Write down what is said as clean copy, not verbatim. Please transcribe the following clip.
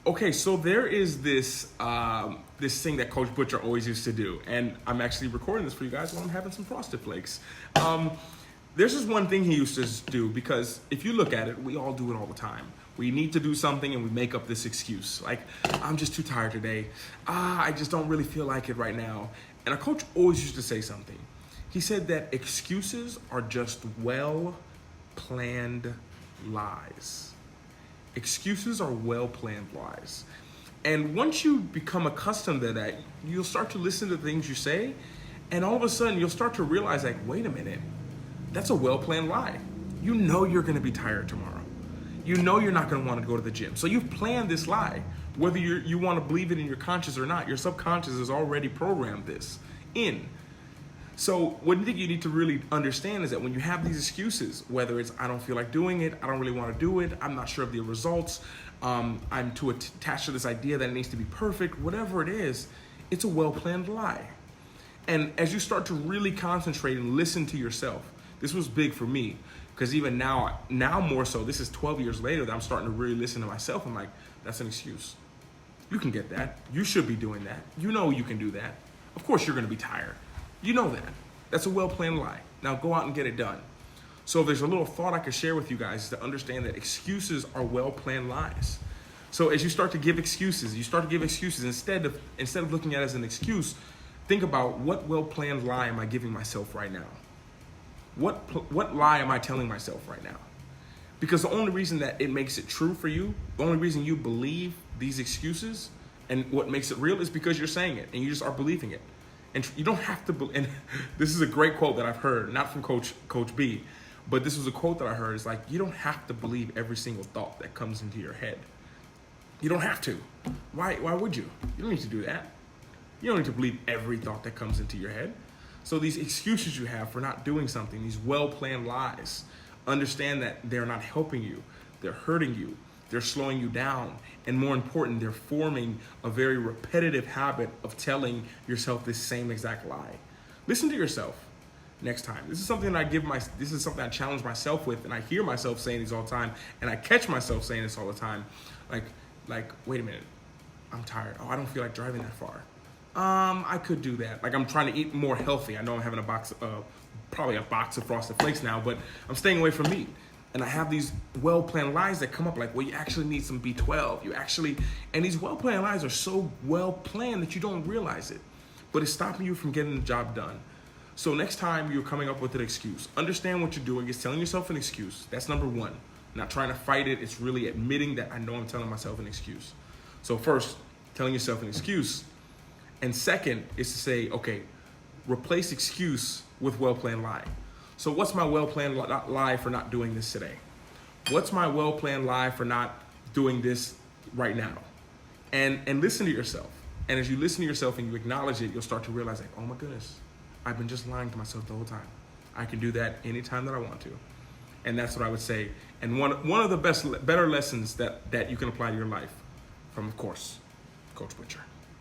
Okay, so there is this this thing that Coach Butcher always used to do, and I'm actually recording this for you guys while I'm having some Frosted Flakes. There's this one thing he used to do, because if you look at it, we all do it all the time. We need to do something and we make up this excuse. Like, I'm just too tired today. I just don't really feel like it right now. And our coach always used to say something. He said that excuses are just well-planned lies. Excuses are well-planned lies. And once you become accustomed to that, you'll start to listen to things you say, and all of a sudden you'll start to realize, like, wait a minute, that's a well-planned lie. You know you're gonna be tired tomorrow. You know you're not gonna wanna go to the gym. So you've planned this lie. Whether you wanna believe it in your conscious or not, your subconscious has already programmed this in. So one thing you need to really understand is that when you have these excuses, whether it's I don't feel like doing it, I don't really want to do it, I'm not sure of the results, I'm too attached to this idea that it needs to be perfect, whatever it is, it's a well-planned lie. And as you start to really concentrate and listen to yourself, this was big for me, because even now more so, this is 12 years later that I'm starting to really listen to myself. I'm like, that's an excuse. You can get that. You should be doing that. You know you can do that. Of course you're going to be tired. You know that. That's a well-planned lie. Now go out and get it done. So there's a little thought I could share with you guys to understand that excuses are well-planned lies. So as you start to give excuses, instead of looking at it as an excuse, think about what well-planned lie am I giving myself right now? What lie am I telling myself right now? Because the only reason that it makes it true for you, the only reason you believe these excuses and what makes it real is because you're saying it and you just are believing it. And you don't have to, and this is a great quote that I've heard, not from Coach B, but this was a quote that I heard. It's like, you don't have to believe every single thought that comes into your head. You don't have to. Why would you? You don't need to do that. You don't need to believe every thought that comes into your head. So these excuses you have for not doing something, these well-planned lies, understand that they're not helping you. They're hurting you. They're slowing you down. And more important, they're forming a very repetitive habit of telling yourself this same exact lie. Listen to yourself next time. This is something that this is something I challenge myself with, and I hear myself saying these all the time, and I catch myself saying this all the time. Like, wait a minute, I'm tired. Oh, I don't feel like driving that far. I could do that. Like, I'm trying to eat more healthy. I know I'm having probably a box of Frosted Flakes now, but I'm staying away from meat. And I have these well-planned lies that come up like, well, you actually need some B12. And these well-planned lies are so well-planned that you don't realize it. But it's stopping you from getting the job done. So next time you're coming up with an excuse, understand what you're doing is telling yourself an excuse. That's number one. Not trying to fight it. It's really admitting that I know I'm telling myself an excuse. So first, telling yourself an excuse. And second is to say, okay, replace excuse with well-planned lie. So what's my well-planned lie for not doing this today? What's my well-planned lie for not doing this right now? And listen to yourself. And as you listen to yourself and you acknowledge it, you'll start to realize, like, oh my goodness, I've been just lying to myself the whole time. I can do that anytime that I want to. And that's what I would say. And one of the better lessons that you can apply to your life from, of course, Coach Butcher.